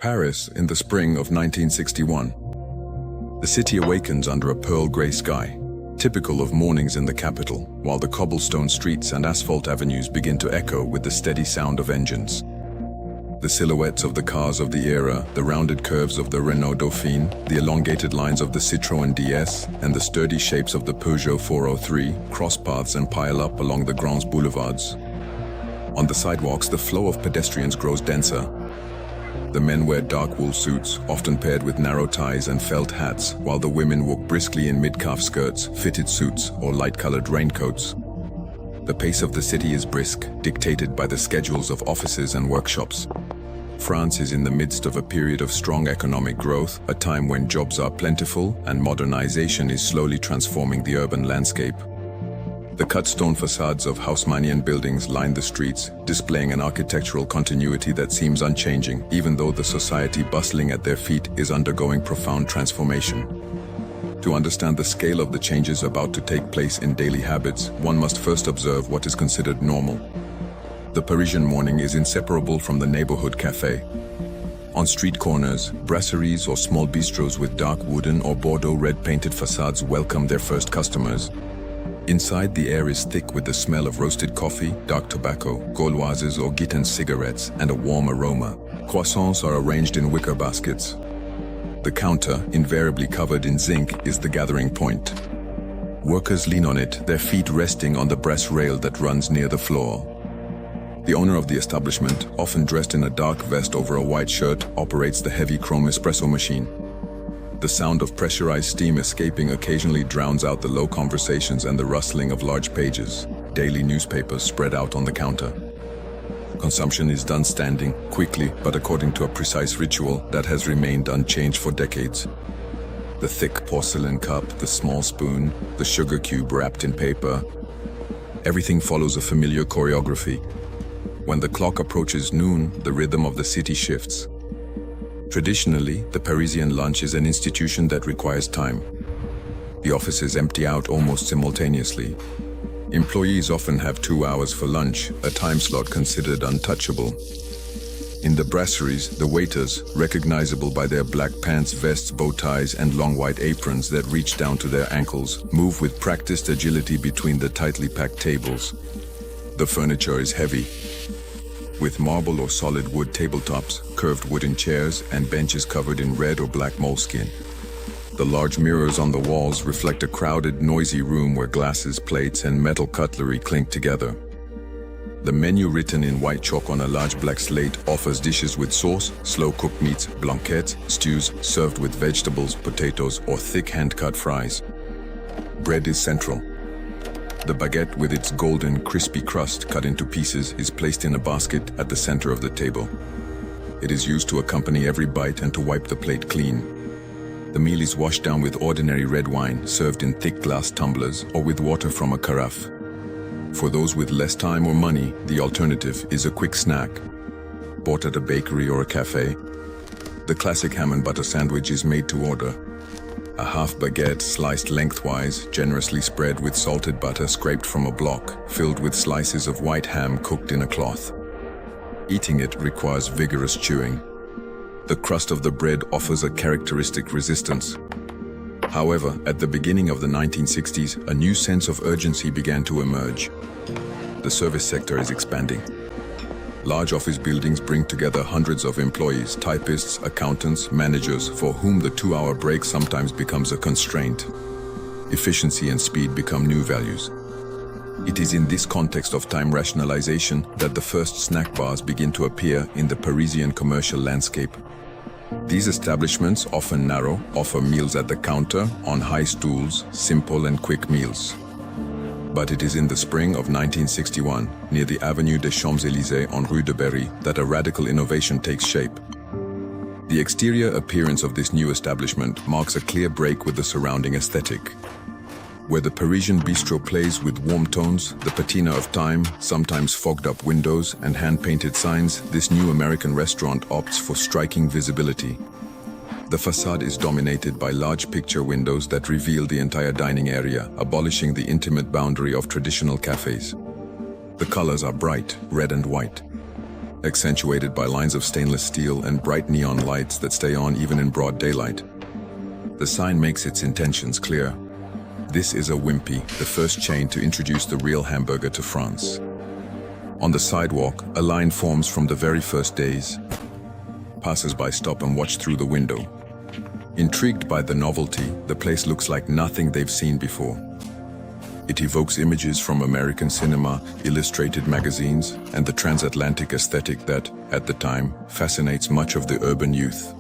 Paris in the spring of 1961. The city awakens under a pearl-gray sky, typical of mornings in the capital, while the cobblestone streets and asphalt avenues begin to echo with the steady sound of engines. The silhouettes of the cars of the era, the rounded curves of the Renault Dauphine, the elongated lines of the Citroën DS, and the sturdy shapes of the Peugeot 403 cross paths and pile up along the Grands boulevards. On the sidewalks, the flow of pedestrians grows denser. The men wear dark wool suits, often paired with narrow ties and felt hats, while the women walk briskly in mid-calf skirts, fitted suits, or light-colored raincoats. The pace of the city is brisk, dictated by the schedules of offices and workshops. France is in the midst of a period of strong economic growth, a time when jobs are plentiful and modernization is slowly transforming the urban landscape. The cut stone facades of Haussmannian buildings line the streets, displaying an architectural continuity that seems unchanging, even though the society bustling at their feet is undergoing profound transformation. To understand the scale of the changes about to take place in daily habits, one must first observe what is considered normal. The Parisian morning is inseparable from the neighborhood cafe. On street corners, brasseries or small bistros with dark wooden or Bordeaux red painted facades welcome their first customers. Inside, the air is thick with the smell of roasted coffee, dark tobacco, Gauloises or Gitans cigarettes, and a warm aroma. Croissants are arranged in wicker baskets. The counter, invariably covered in zinc, is the gathering point. Workers lean on it, their feet resting on the brass rail that runs near the floor. The owner of the establishment, often dressed in a dark vest over a white shirt, operates the heavy chrome espresso machine. The sound of pressurized steam escaping occasionally drowns out the low conversations and the rustling of large pages, daily newspapers spread out on the counter. Consumption is done standing, quickly, but according to a precise ritual that has remained unchanged for decades. The thick porcelain cup, the small spoon, the sugar cube wrapped in paper. Everything follows a familiar choreography. When the clock approaches noon, the rhythm of the city shifts. Traditionally, the Parisian lunch is an institution that requires time. The offices empty out almost simultaneously. Employees often have 2 hours for lunch, a time slot considered untouchable. In the brasseries, the waiters, recognizable by their black pants, vests, bow ties, and long white aprons that reach down to their ankles, move with practiced agility between the tightly packed tables. The furniture is heavy, with marble or solid wood tabletops, curved wooden chairs, and benches covered in red or black moleskin. The large mirrors on the walls reflect a crowded, noisy room where glasses, plates, and metal cutlery clink together. The menu, written in white chalk on a large black slate, offers dishes with sauce, slow-cooked meats, blanquettes, stews served with vegetables, potatoes, or thick hand-cut fries. Bread is central. The baguette, with its golden, crispy crust cut into pieces, is placed in a basket at the center of the table. It is used to accompany every bite and to wipe the plate clean. The meal is washed down with ordinary red wine, served in thick glass tumblers, or with water from a carafe. For those with less time or money, the alternative is a quick snack, bought at a bakery or a cafe. The classic ham and butter sandwich is made to order. A half baguette sliced lengthwise, generously spread with salted butter scraped from a block, filled with slices of white ham cooked in a cloth. Eating it requires vigorous chewing. The crust of the bread offers a characteristic resistance. However, at the beginning of the 1960s, a new sense of urgency began to emerge. The service sector is expanding. Large office buildings bring together hundreds of employees, typists, accountants, managers, for whom the 2-hour break sometimes becomes a constraint. Efficiency and speed become new values. It is in this context of time rationalization that the first snack bars begin to appear in the Parisian commercial landscape. These establishments, often narrow, offer meals at the counter, on high stools, simple and quick meals. But it is in the spring of 1961, near the Avenue des Champs-Élysées on Rue de Berry, that a radical innovation takes shape. The exterior appearance of this new establishment marks a clear break with the surrounding aesthetic. Where the Parisian bistro plays with warm tones, the patina of time, sometimes fogged-up windows, and hand-painted signs, this new American restaurant opts for striking visibility. The facade is dominated by large picture windows that reveal the entire dining area, abolishing the intimate boundary of traditional cafes. The colors are bright, red and white. accentuated by lines of stainless steel and bright neon lights that stay on even in broad daylight. The sign makes its intentions clear. This is a Wimpy, the first chain to introduce the real hamburger to France. On the sidewalk, a line forms from the very first days. Passers-by stop and watch through the window. Intrigued by the novelty, the place looks like nothing they've seen before. It evokes images from American cinema, illustrated magazines, and the transatlantic aesthetic that, at the time, fascinates much of the urban youth.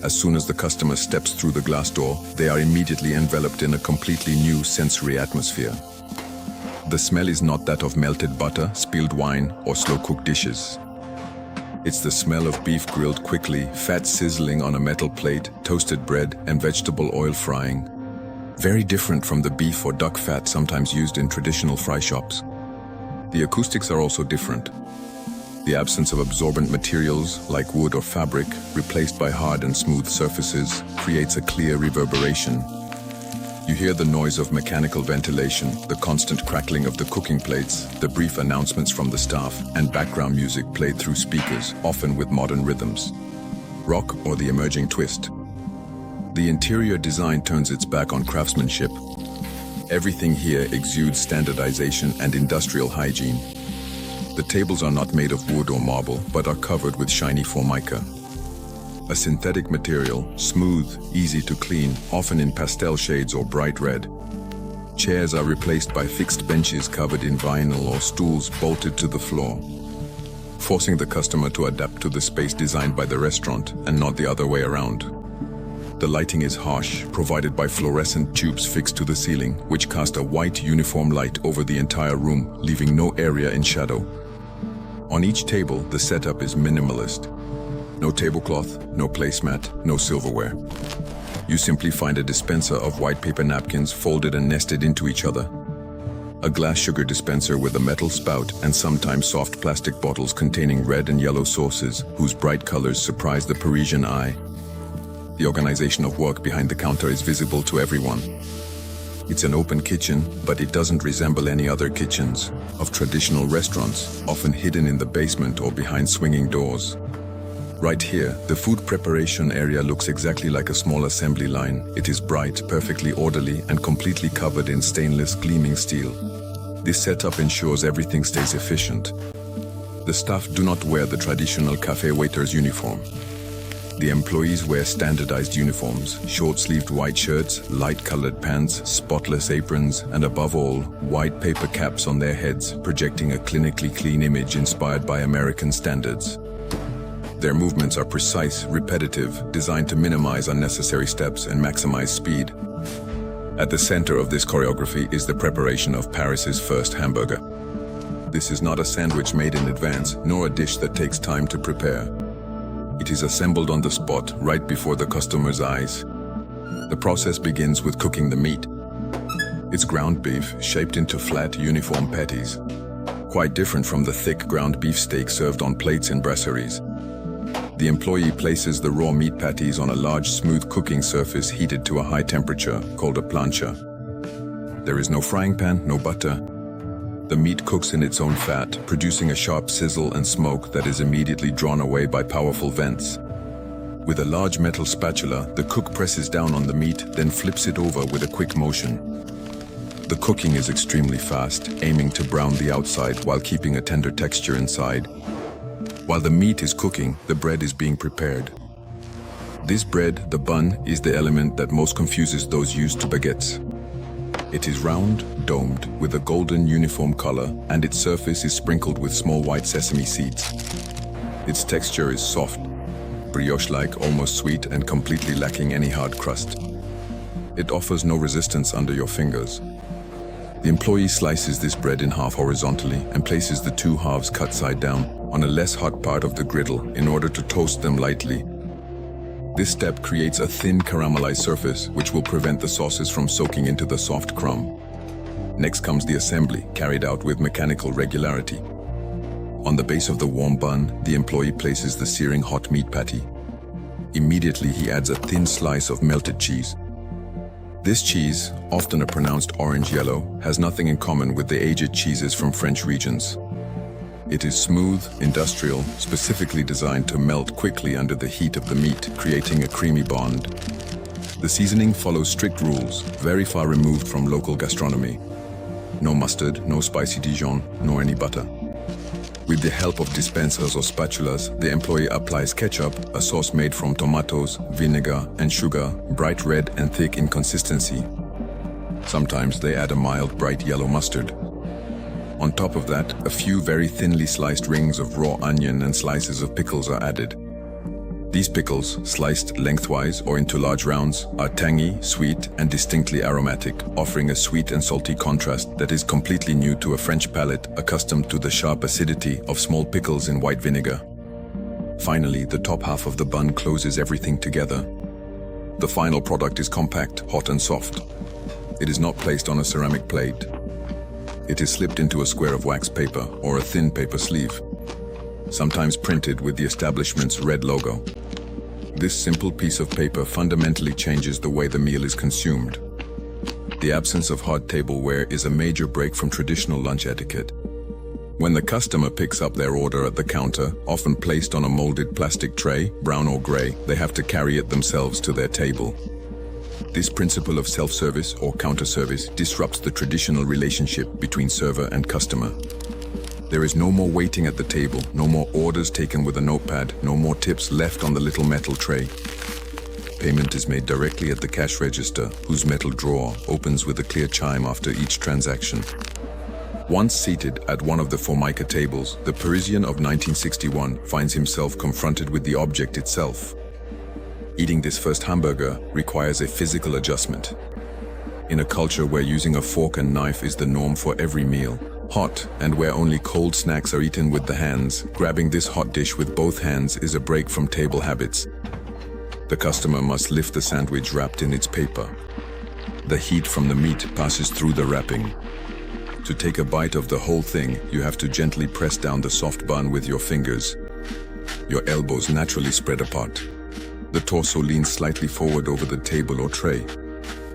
As soon as the customer steps through the glass door, they are immediately enveloped in a completely new sensory atmosphere. The smell is not that of melted butter, spilled wine, or slow-cooked dishes. It's the smell of beef grilled quickly, fat sizzling on a metal plate, toasted bread, and vegetable oil frying. Very different from the beef or duck fat sometimes used in traditional fry shops. The acoustics are also different. The absence of absorbent materials, like wood or fabric, replaced by hard and smooth surfaces, creates a clear reverberation. You hear the noise of mechanical ventilation, the constant crackling of the cooking plates, the brief announcements from the staff, and background music played through speakers, often with modern rhythms. Rock or the emerging twist. The interior design turns its back on craftsmanship. Everything here exudes standardization and industrial hygiene. The tables are not made of wood or marble, but are covered with shiny formica. A synthetic material, smooth, easy to clean, often in pastel shades or bright red. Chairs are replaced by fixed benches covered in vinyl or stools bolted to the floor, forcing the customer to adapt to the space designed by the restaurant and not the other way around. The lighting is harsh, provided by fluorescent tubes fixed to the ceiling, which cast a white uniform light over the entire room, leaving no area in shadow. On each table, the setup is minimalist. No tablecloth, no placemat, no silverware. You simply find a dispenser of white paper napkins folded and nested into each other. A glass sugar dispenser with a metal spout and sometimes soft plastic bottles containing red and yellow sauces, whose bright colors surprise the Parisian eye. The organization of work behind the counter is visible to everyone. It's an open kitchen, but it doesn't resemble any other kitchens of traditional restaurants, often hidden in the basement or behind swinging doors. Right here, the food preparation area looks exactly like a small assembly line. It is bright, perfectly orderly, and completely covered in stainless, gleaming steel. This setup ensures everything stays efficient. The staff do not wear the traditional cafe waiter's uniform. The employees wear standardized uniforms, short-sleeved white shirts, light-colored pants, spotless aprons, and above all, white paper caps on their heads, projecting a clinically clean image inspired by American standards. Their movements are precise, repetitive, designed to minimize unnecessary steps and maximize speed. At the center of this choreography is the preparation of Paris's first hamburger. This is not a sandwich made in advance, nor a dish that takes time to prepare. It is assembled on the spot, right before the customer's eyes. The process begins with cooking the meat. It's ground beef, shaped into flat, uniform patties. Quite different from the thick ground beef steak served on plates in brasseries. The employee places the raw meat patties on a large, smooth cooking surface heated to a high temperature, called a plancha. There is no frying pan, no butter. The meat cooks in its own fat, producing a sharp sizzle and smoke that is immediately drawn away by powerful vents. With a large metal spatula, the cook presses down on the meat, then flips it over with a quick motion. The cooking is extremely fast, aiming to brown the outside while keeping a tender texture inside. While the meat is cooking, the bread is being prepared. This bread, the bun, is the element that most confuses those used to baguettes. It is round, domed, with a golden uniform color, and its surface is sprinkled with small white sesame seeds. Its texture is soft, brioche-like, almost sweet, and completely lacking any hard crust. It offers no resistance under your fingers. The employee slices this bread in half horizontally and places the two halves cut side down on a less hot part of the griddle in order to toast them lightly. This step creates a thin caramelized surface which will prevent the sauces from soaking into the soft crumb. Next comes the assembly, carried out with mechanical regularity. On the base of the warm bun, the employee places the searing hot meat patty. Immediately he adds a thin slice of melted cheese. This cheese, often a pronounced orange-yellow, has nothing in common with the aged cheeses from French regions. It is smooth, industrial, specifically designed to melt quickly under the heat of the meat, creating a creamy bond. The seasoning follows strict rules, very far removed from local gastronomy. No mustard, no spicy Dijon, nor any butter. With the help of dispensers or spatulas, the employee applies ketchup, a sauce made from tomatoes, vinegar, and sugar, bright red and thick in consistency. Sometimes they add a mild, bright yellow mustard. On top of that, a few very thinly sliced rings of raw onion and slices of pickles are added. These pickles, sliced lengthwise or into large rounds, are tangy, sweet, and distinctly aromatic, offering a sweet and salty contrast that is completely new to a French palate accustomed to the sharp acidity of small pickles in white vinegar. Finally, the top half of the bun closes everything together. The final product is compact, hot, and soft. It is not placed on a ceramic plate. It is slipped into a square of wax paper or a thin paper sleeve, sometimes printed with the establishment's red logo. This simple piece of paper fundamentally changes the way the meal is consumed. The absence of hard tableware is a major break from traditional lunch etiquette. When the customer picks up their order at the counter, often placed on a molded plastic tray, brown or gray, they have to carry it themselves to their table. This principle of self-service or counter-service disrupts the traditional relationship between server and customer. There is no more waiting at the table, no more orders taken with a notepad, no more tips left on the little metal tray. Payment is made directly at the cash register, whose metal drawer opens with a clear chime after each transaction. Once seated at one of the Formica tables, the Parisian of 1961 finds himself confronted with the object itself. Eating this first hamburger requires a physical adjustment. In a culture where using a fork and knife is the norm for every meal, hot, and where only cold snacks are eaten with the hands, grabbing this hot dish with both hands is a break from table habits. The customer must lift the sandwich wrapped in its paper. The heat from the meat passes through the wrapping. To take a bite of the whole thing, you have to gently press down the soft bun with your fingers. Your elbows naturally spread apart. The torso leans slightly forward over the table or tray.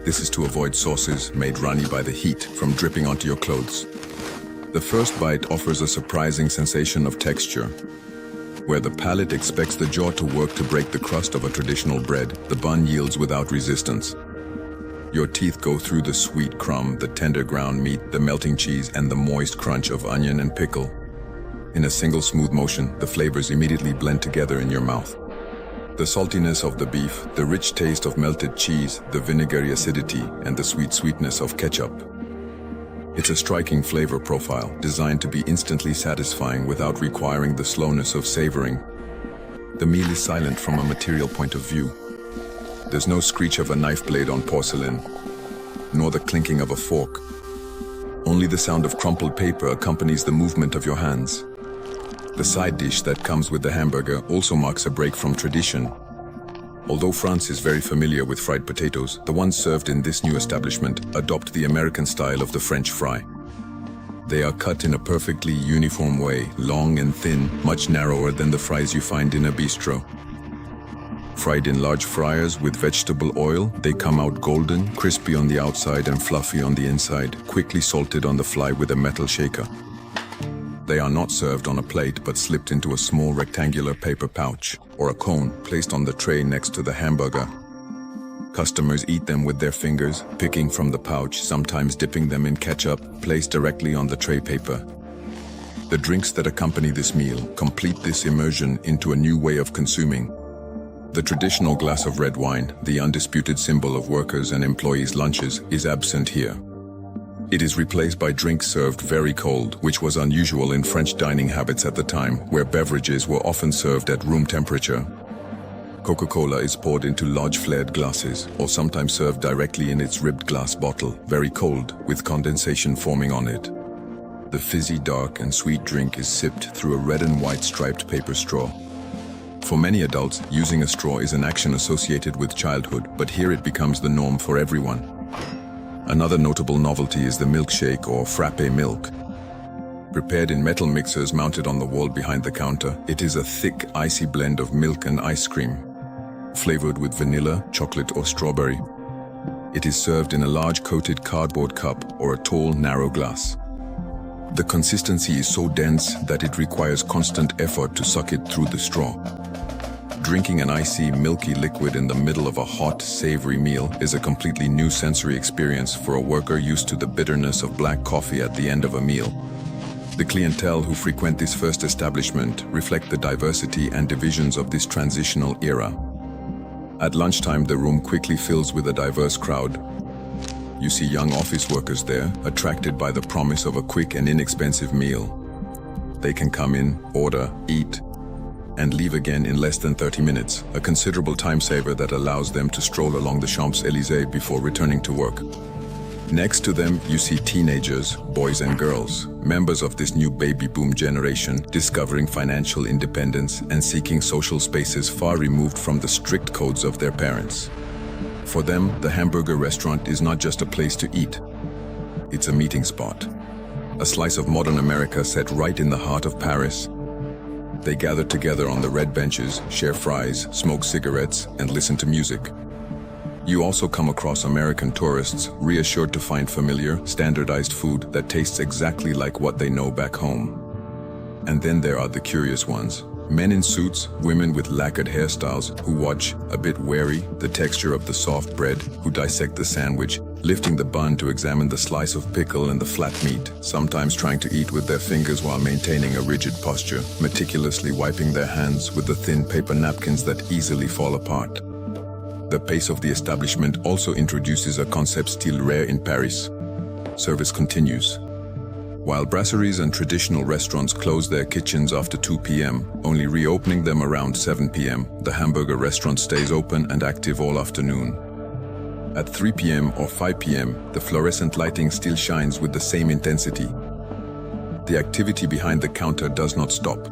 This is to avoid sauces, made runny by the heat, from dripping onto your clothes. The first bite offers a surprising sensation of texture. Where the palate expects the jaw to work to break the crust of a traditional bread, the bun yields without resistance. Your teeth go through the sweet crumb, the tender ground meat, the melting cheese, and the moist crunch of onion and pickle. In a single smooth motion, the flavors immediately blend together in your mouth. The saltiness of the beef, the rich taste of melted cheese, the vinegary acidity, and the sweet sweetness of ketchup. It's a striking flavor profile, designed to be instantly satisfying without requiring the slowness of savoring. The meal is silent from a material point of view. There's no screech of a knife blade on porcelain, nor the clinking of a fork. Only the sound of crumpled paper accompanies the movement of your hands. The side dish that comes with the hamburger also marks a break from tradition. Although France is very familiar with fried potatoes, the ones served in this new establishment adopt the American style of the French fry. They are cut in a perfectly uniform way, long and thin, much narrower than the fries you find in a bistro. Fried in large fryers with vegetable oil, they come out golden, crispy on the outside and fluffy on the inside, quickly salted on the fly with a metal shaker. They are not served on a plate but slipped into a small rectangular paper pouch or a cone placed on the tray next to the hamburger. Customers eat them with their fingers, picking from the pouch, sometimes dipping them in ketchup, placed directly on the tray paper. The drinks that accompany this meal complete this immersion into a new way of consuming. The traditional glass of red wine, the undisputed symbol of workers' and employees' lunches, is absent here. It is replaced by drinks served very cold, which was unusual in French dining habits at the time, where beverages were often served at room temperature. Coca-Cola is poured into large flared glasses, or sometimes served directly in its ribbed glass bottle, very cold, with condensation forming on it. The fizzy, dark, and sweet drink is sipped through a red and white striped paper straw. For many adults, using a straw is an action associated with childhood, but here it becomes the norm for everyone. Another notable novelty is the milkshake or frappe milk. Prepared in metal mixers mounted on the wall behind the counter, it is a thick, icy blend of milk and ice cream, flavored with vanilla, chocolate, or strawberry. It is served in a large coated cardboard cup or a tall, narrow glass. The consistency is so dense that it requires constant effort to suck it through the straw. Drinking an icy, milky liquid in the middle of a hot, savory meal is a completely new sensory experience for a worker used to the bitterness of black coffee at the end of a meal. The clientele who frequent this first establishment reflect the diversity and divisions of this transitional era. At lunchtime, the room quickly fills with a diverse crowd. You see young office workers there, attracted by the promise of a quick and inexpensive meal. They can come in, order, eat, and leave again in less than 30 minutes, a considerable time saver that allows them to stroll along the Champs-Élysées before returning to work. Next to them, you see teenagers, boys and girls, members of this new baby boom generation, discovering financial independence and seeking social spaces far removed from the strict codes of their parents. For them, the Hamburger restaurant is not just a place to eat. It's a meeting spot. A slice of modern America set right in the heart of Paris. They gather together on the red benches, share fries, smoke cigarettes, and listen to music. You also come across American tourists, reassured to find familiar, standardized food that tastes exactly like what they know back home. And then there are the curious ones. Men in suits, women with lacquered hairstyles who watch, a bit wary, the texture of the soft bread, who dissect the sandwich, lifting the bun to examine the slice of pickle and the flat meat, sometimes trying to eat with their fingers while maintaining a rigid posture, meticulously wiping their hands with the thin paper napkins that easily fall apart. The pace of the establishment also introduces a concept still rare in Paris. Service continues. While brasseries and traditional restaurants close their kitchens after 2 p.m., only reopening them around 7 p.m., the Hamburger restaurant stays open and active all afternoon. At 3 p.m. or 5 p.m., the fluorescent lighting still shines with the same intensity. The activity behind the counter does not stop.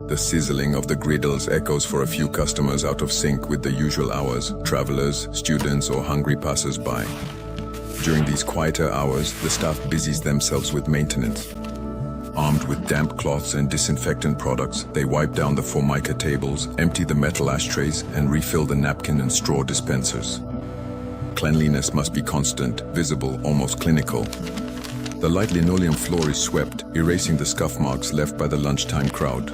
The sizzling of the griddles echoes for a few customers out of sync with the usual hours, travelers, students, or hungry passers-by. During these quieter hours, the staff busies themselves with maintenance. Armed with damp cloths and disinfectant products, they wipe down the formica tables, empty the metal ashtrays, and refill the napkin and straw dispensers. Cleanliness must be constant, visible, almost clinical. The light linoleum floor is swept, erasing the scuff marks left by the lunchtime crowd.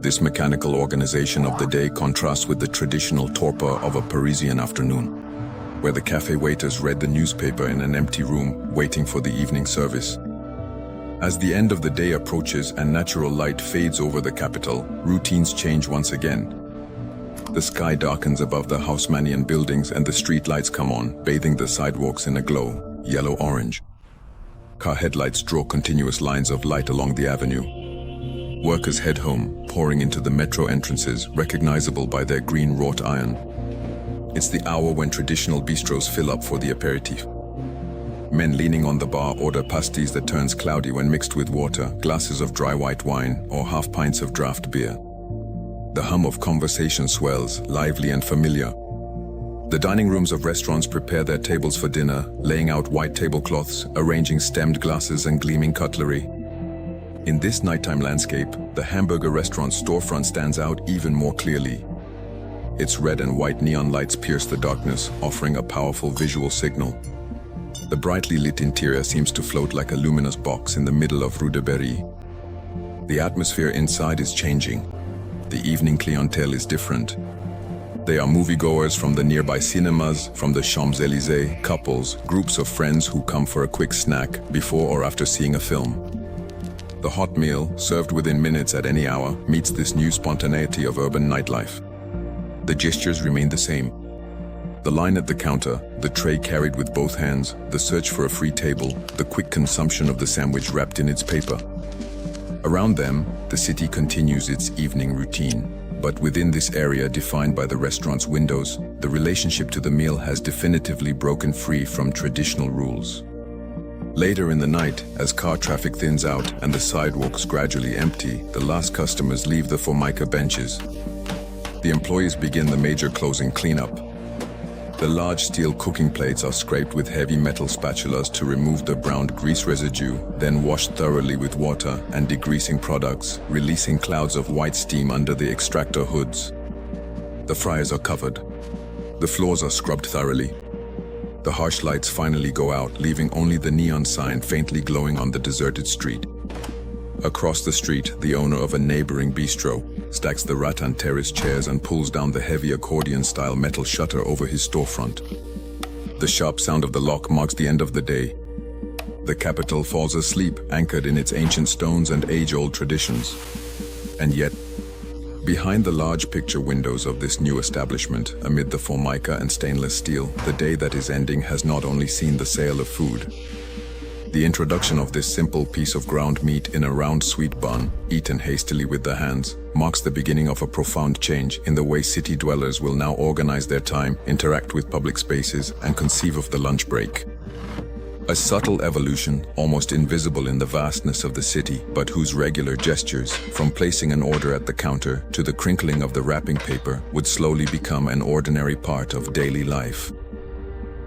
This mechanical organization of the day contrasts with the traditional torpor of a Parisian afternoon, where the cafe waiters read the newspaper in an empty room, waiting for the evening service. As the end of the day approaches and natural light fades over the capital, routines change once again. The sky darkens above the Haussmannian buildings and the street lights come on, bathing the sidewalks in a glow, yellow-orange. Car headlights draw continuous lines of light along the avenue. Workers head home, pouring into the metro entrances, recognizable by their green wrought iron. It's the hour when traditional bistros fill up for the aperitif. Men leaning on the bar order pasties that turns cloudy when mixed with water, glasses of dry white wine, or half pints of draft beer. The hum of conversation swells, lively and familiar. The dining rooms of restaurants prepare their tables for dinner, laying out white tablecloths, arranging stemmed glasses and gleaming cutlery. In this nighttime landscape, the Hamburger restaurant storefront stands out even more clearly. Its red and white neon lights pierce the darkness, offering a powerful visual signal. The brightly lit interior seems to float like a luminous box in the middle of Rue de Berry. The atmosphere inside is changing. The evening clientele is different. They are moviegoers from the nearby cinemas, from the Champs-Élysées, couples, groups of friends who come for a quick snack before or after seeing a film. The hot meal, served within minutes at any hour, meets this new spontaneity of urban nightlife. The gestures remain the same. The line at the counter, the tray carried with both hands, the search for a free table, the quick consumption of the sandwich wrapped in its paper. Around them, the city continues its evening routine. But within this area defined by the restaurant's windows, the relationship to the meal has definitively broken free from traditional rules. Later in the night, as car traffic thins out and the sidewalks gradually empty, the last customers leave the formica benches. The employees begin the major closing cleanup. The large steel cooking plates are scraped with heavy metal spatulas to remove the browned grease residue, then washed thoroughly with water and degreasing products, releasing clouds of white steam under the extractor hoods. The fryers are covered. The floors are scrubbed thoroughly. The harsh lights finally go out, leaving only the neon sign faintly glowing on the deserted street. Across the street, the owner of a neighboring bistro stacks the rattan terrace chairs and pulls down the heavy accordion-style metal shutter over his storefront. The sharp sound of the lock marks the end of the day. The capital falls asleep, anchored in its ancient stones and age-old traditions. And yet, behind the large picture windows of this new establishment, amid the formica and stainless steel, the day that is ending has not only seen the sale of food. The introduction of this simple piece of ground meat in a round sweet bun, eaten hastily with their hands, marks the beginning of a profound change in the way city dwellers will now organize their time, interact with public spaces, and conceive of the lunch break. A subtle evolution, almost invisible in the vastness of the city, but whose regular gestures, from placing an order at the counter to the crinkling of the wrapping paper, would slowly become an ordinary part of daily life.